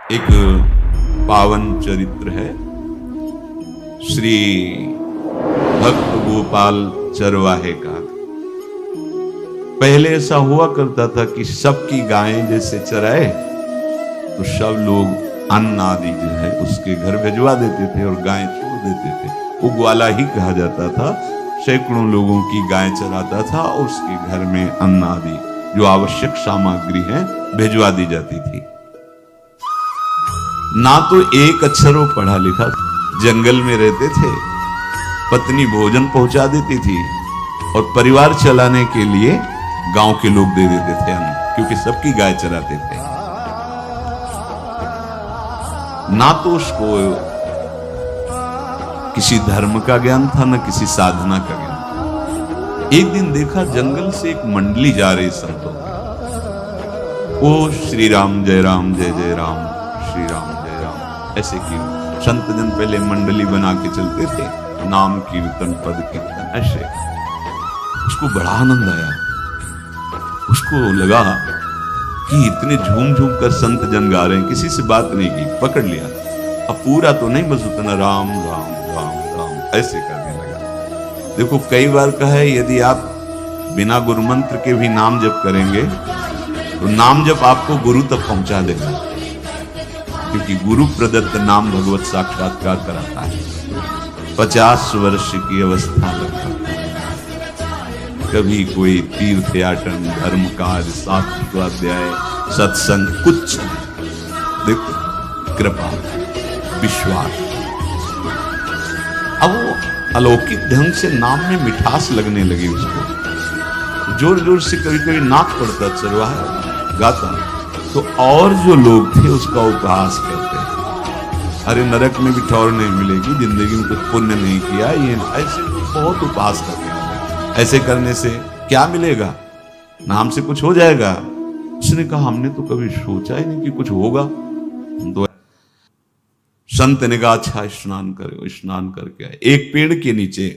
एक पावन चरित्र है श्री भक्त गोपाल चरवाहे का। पहले ऐसा हुआ करता था कि सबकी गायें जैसे चराए तो सब लोग अन्न आदि जो है उसके घर भिजवा देते थे और गायें छोड़ देते थे। वो ग्वाला ही कहा जाता था। सैकड़ों लोगों की गाय चराता था और उसके घर में अन्न आदि जो आवश्यक सामग्री है भिजवा दी जाती थी। ना तो एक अक्षर वो पढ़ा लिखा, जंगल में रहते थे, पत्नी भोजन पहुंचा देती थी और परिवार चलाने के लिए गांव के लोग दे देते थे अन्न, क्योंकि सबकी गाय चराते थे। ना तो उसको किसी धर्म का ज्ञान था न किसी साधना का ज्ञान। एक दिन देखा जंगल से एक मंडली जा रही संतों की। वो श्री राम जय राम जय जय राम, श्री राम जय राम ऐसे की संत जन पहले मंडली बना के चलते थे, नाम कीर्तन पद कीर्तन ऐसे। उसको बड़ा आनंद आया। उसको लगा कि इतने झूम झूम कर संत जन गा रहे हैं, किसी से बात नहीं की, पकड़ लिया। अब पूरा तो नहीं, बस उतना राम राम राम राम ऐसे करने लगा। देखो कई बार कहा है यदि आप बिना गुरु मंत्र के भी नाम जप करेंगे तो नाम जप आपको गुरु तक पहुंचा देगा, क्योंकि गुरु प्रदत्त नाम भगवत साक्षात्कार कराता है। 50 वर्ष की अवस्था लगता है। कभी कोई तीर्थ याटन, धर्म कार्य, शास्त्र स्वाध्याय, सत्संग कुछ नहीं। देखो कृपा, विश्वास। अब वो अलौकिक ढंग से नाम में मिठास लगने लगी उसको। जोर जोर से कभी कभी नाक पड़ता चरवाहा गाता, तो और जो लोग थे उसका उपहास करते, अरे नरक में भी ठौर नहीं मिलेगी, जिंदगी में कुछ पुण्य नहीं किया, ये ऐसे बहुत उपहास करते। ऐसे करने से क्या मिलेगा, नाम से कुछ हो जाएगा। उसने कहा हमने तो कभी सोचा ही नहीं कि कुछ होगा। तो संत ने कहा अच्छा स्नान करो। स्नान करके आए एक पेड़ के नीचे।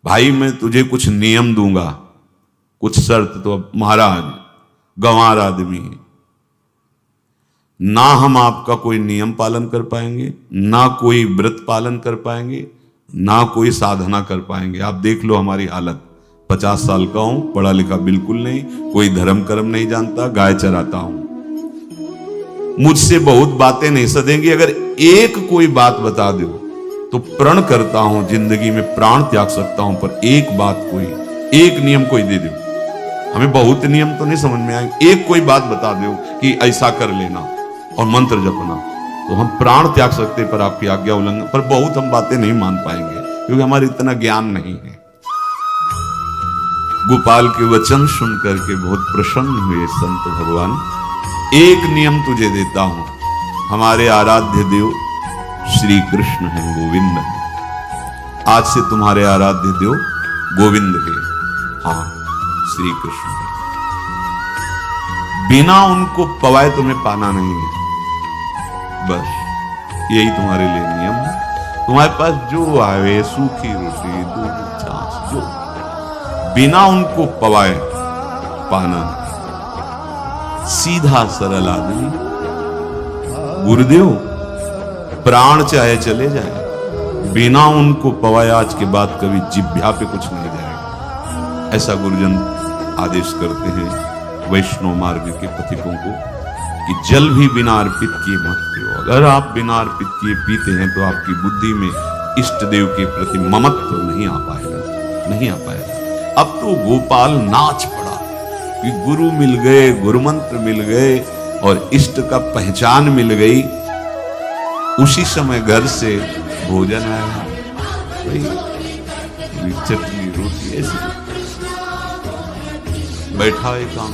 भाई मैं तुझे कुछ नियम दूंगा, कुछ शर्त। तो अब महाराज गंवार आदमी है, ना हम आपका कोई नियम पालन कर पाएंगे, ना कोई व्रत पालन कर पाएंगे, ना कोई साधना कर पाएंगे। आप देख लो हमारी हालत। 50 साल का हूं, पढ़ा लिखा बिल्कुल नहीं, कोई धर्म कर्म नहीं जानता, गाय चराता हूं। मुझसे बहुत बातें नहीं सदेंगी। अगर एक कोई बात बता दो तो प्रण करता हूं जिंदगी में प्राण त्याग सकता हूं, पर एक बात कोई, एक नियम कोई दे दो। हमें बहुत नियम तो नहीं समझ में आएंगे, एक कोई बात बता दो कि ऐसा कर लेना और मंत्र जपना, तो हम प्राण त्याग सकते, पर आपकी आज्ञा उल्लंघन। पर बहुत हम बातें नहीं मान पाएंगे क्योंकि हमारे इतना ज्ञान नहीं है। गोपाल के वचन सुनकर के बहुत प्रसन्न हुए संत भगवान। एक नियम तुझे देता हूं, हमारे आराध्य देव श्री कृष्ण हैं, गोविंद हैं। आज से तुम्हारे आराध्य देव गोविंद है, हाँ श्री कृष्ण है। बिना उनको पवाए तुम्हें पाना नहीं है, बस यही तुम्हारे लिए नियम है। तुम्हारे पास जो आवे, सूखी रोटी, दूध, छाछ, जो बिना उनको पवाए पाना। सीधा सरल आदमी। गुरुदेव प्राण चाहे चले जाए, बिना उनको पवाए आज के बाद कभी जिह्वा पे कुछ नहीं जाएगा। ऐसा गुरुजन आदेश करते हैं वैष्णव मार्ग के पथिकों को कि जल भी बिना अर्पित किए मत पियो। अगर आप बिना अर्पित किए पीते हैं तो आपकी बुद्धि में इष्ट देव के प्रति ममत्व तो नहीं आ पाएगा, नहीं आ पाएगा। अब तो गोपाल नाच पड़ा कि गुरु मिल गए, गुरु मंत्र मिल गए और इष्ट का पहचान मिल गई। उसी समय घर से भोजन आया, चटनी रोटी ऐसे बैठा एक काम,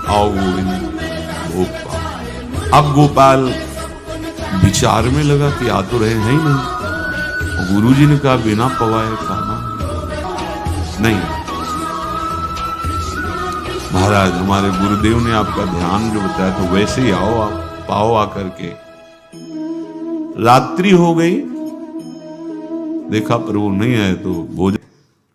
आओ गोविंद भोग पाओ। अब गोपाल विचार में लगा कि आ तो रहे हैं ही नहीं। गुरुजी ने कहा बिना पवाए खाना नहीं। महाराज हमारे गुरुदेव ने आपका ध्यान जो बताया तो वैसे ही आओ, आप पाओ आकर के। रात्रि हो गई, देखा पर वो नहीं आए तो भोजन,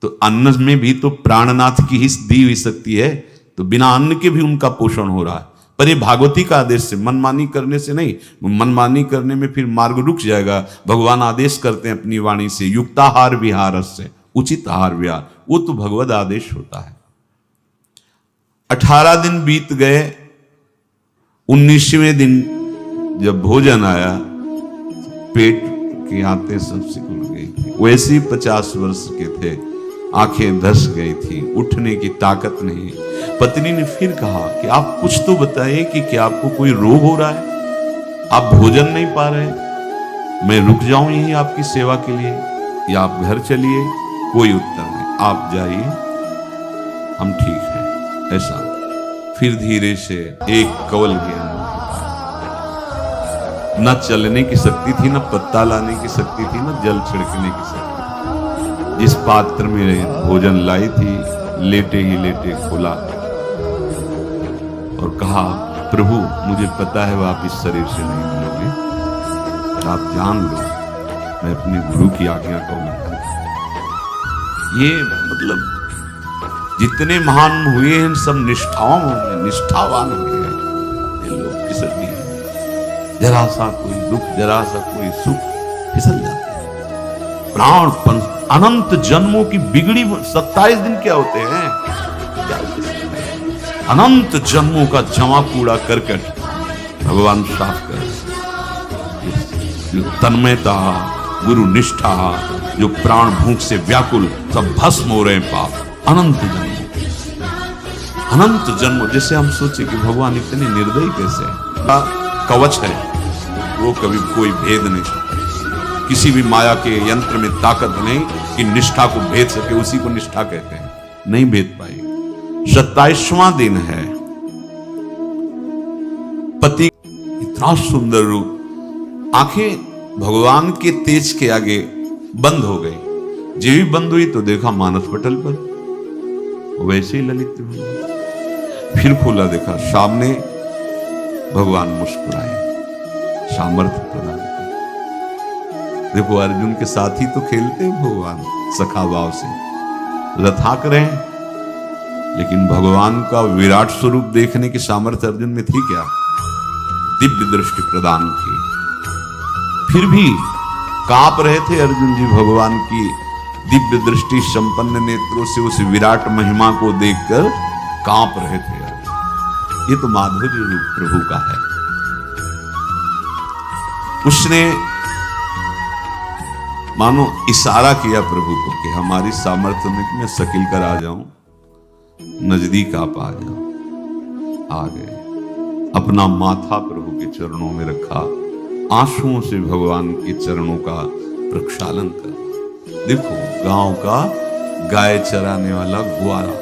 तो अन्न में भी तो प्राणनाथ की ही दी हुई शक्ति है, तो बिना अन्न के भी उनका पोषण हो रहा है, पर ये भागवती का आदेश से, मनमानी करने से नहीं। मनमानी करने में फिर मार्ग रुक जाएगा। भगवान आदेश करते हैं अपनी वाणी से, युक्ताहार विहार से, उचित आहार विहार, वो तो भगवद आदेश होता है। 18 दिन बीत गए, 19वें दिन जब भोजन आया, पेट की आंतें सब सिकुड़ गई थी। वैसे ही 50 वर्ष के थे, आंखें धस गई थी, उठने की ताकत नहीं। पत्नी ने फिर कहा कि आप कुछ तो बताइए कि क्या आपको कोई रोग हो रहा है, आप भोजन नहीं पा रहे, मैं रुक जाऊं यहीं आपकी सेवा के लिए, या आप घर चलिए। कोई उत्तर नहीं, आप जाइए, हम ठीक हैं, ऐसा। फिर धीरे से एक कवल गया, न चलने की शक्ति थी, न पत्ता लाने की शक्ति थी, न जल छिड़कने की शक्ति। जिस पात्र में भोजन लाई थी, लेटे ही लेटे खोला और कहा, प्रभु मुझे पता है आप इस शरीर से नहीं मिलोगे, आप जान लो मैं अपने गुरु की आज्ञा का उल्लंघन। ये मतलब जितने महान हुए हैं सब निष्ठावान हुए हैं। ये लोग फिसल दिए, जरा सा कोई दुख, जरा सा कोई सुख, फिसल जाते हैं। प्राण अनंत जन्मों की बिगड़ी 27 दिन क्या होते हैं, क्या अनंत जन्मों का जमा कूड़ा करकट भगवान साफ कर। जो तन्मयता, गुरु निष्ठा, जो प्राण भूख से व्याकुल, सब भस्म हो रहे हैं पाप। अनंत जन्म, जैसे हम सोचे कि भगवान इतने निर्दयी कैसे है। कवच है वो, कभी कोई भेद नहीं सकता। किसी भी माया के यंत्र में ताकत नहीं कि निष्ठा को भेद सके, उसी को निष्ठा कहते हैं, नहीं भेद पाई। 27वां दिन है, पति इतना सुंदर रूप, आंखें भगवान के तेज के आगे बंद हो गई। जब भी बंद हुई तो देखा मानस पटल पर वैसे ही ललित हुई। फिर खोला, देखा सामने भगवान मुस्कुराए, सामर्थ्य प्रदान कर। देखो अर्जुन के साथ ही तो खेलते हैं भगवान सखा भाव से, रथाक रहे हैं, लेकिन भगवान का विराट स्वरूप देखने की सामर्थ्य अर्जुन में थी क्या? दिव्य दृष्टि प्रदान की। फिर भी कांप रहे थे अर्जुन जी भगवान की दिव्य दृष्टि संपन्न नेत्रों से उस विराट महिमा को देखकर कांप रहे थे। ये तो माधुर्य रूप प्रभु का है। उसने मानो इशारा किया प्रभु को कि हमारी सामर्थ्य में मैं शकील कर आ जाऊं, नजदीक आप आ जाओ। आ गए, अपना माथा प्रभु के चरणों में रखा, आंसुओं से भगवान के चरणों का प्रक्षालन कर। देखो गांव का गाय चराने वाला ग्वारा,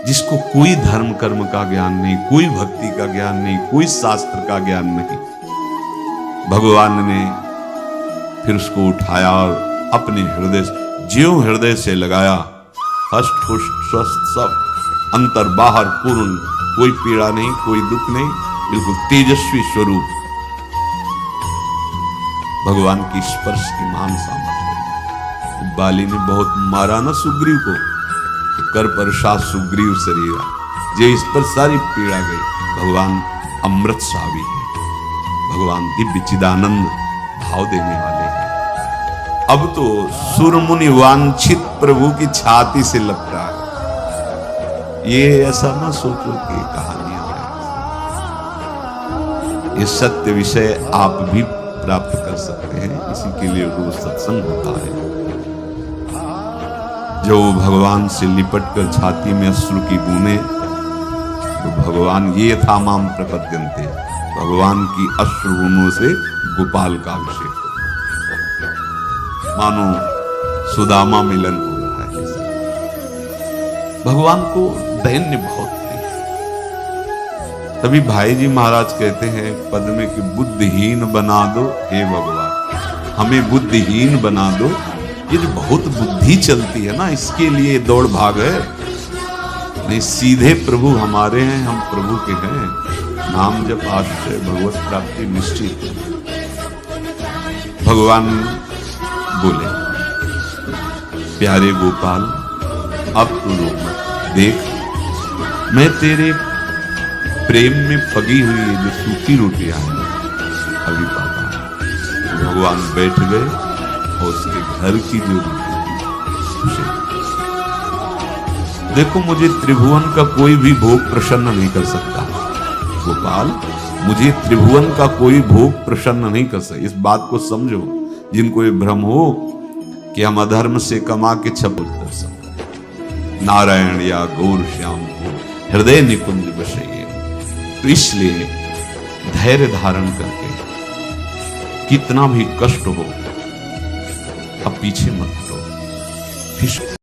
जिसको कोई धर्म कर्म का ज्ञान नहीं, कोई भक्ति का ज्ञान नहीं, कोई शास्त्र का ज्ञान नहीं, भगवान ने फिर उसको उठाया और अपने हृदय, ज्यों हृदय से लगाया, हष्ट पुष्ट स्वस्थ सब, अंतर बाहर पूर्ण, कोई पीड़ा नहीं, कोई दुख नहीं, बिल्कुल तेजस्वी स्वरूप। भगवान की स्पर्श की महान सामर्थ्य। बाली ने बहुत मारा ना सुग्रीव को, तो कर पर साथ सुग्रीव शरीरा, जे इस पर सारी पीड़ा गई। भगवान अमृत सावी है, भगवान दिव्य चिदानंद भाव देने वाले हैं। अब तो सुरमुनि वांछित प्रभु की छाती से लपटा है। ये ऐसा ना सोचो कि कहानियां हैं, ये सत्य विषय आप भी प्राप्त कर सकते हैं। इसी के लिए रोज सत्संग होता है। जो भगवान से लिपट कर छाती में अश्रु की बूंदे, तो भगवान ये था माम प्रपद्यन्ते, भगवान की अश्रु बूंदों से गोपाल का अभिषेक, मानो सुदामा मिलन हो रहा है। भगवान को दैन्य बहुत प्रिय। तभी भाई जी महाराज कहते हैं पद में कि बुद्धिहीन बना दो हे भगवान, हमें बुद्धिहीन बना दो। ये जो बहुत बुद्धि चलती है ना, इसके लिए दौड़ भाग है। नहीं, सीधे प्रभु हमारे हैं, हम प्रभु के हैं। नाम जप आश्रय भगवत प्राप्ति निश्चित। भगवान बोले, प्यारे गोपाल, अब तू रो मत, देख मैं तेरे प्रेम में पगी हुई ये जो सूखी रोटियां हैं अभी पाता हूं। भगवान बैठ गए और उसके घर की जो रोटी, देखो मुझे त्रिभुवन का कोई भी भोग प्रसन्न नहीं कर सकता गोपाल, मुझे त्रिभुवन का कोई भोग प्रसन्न नहीं कर सकता। इस बात को समझो, जिनको ये भ्रम हो कि हम अधर्म से कमा के छपुट कर सकते, नारायण या गौर श्याम हो हृदय निकुंज बसइए। तो इसलिए धैर्य धारण करके कितना भी कष्ट हो अब पीछे मत हटो।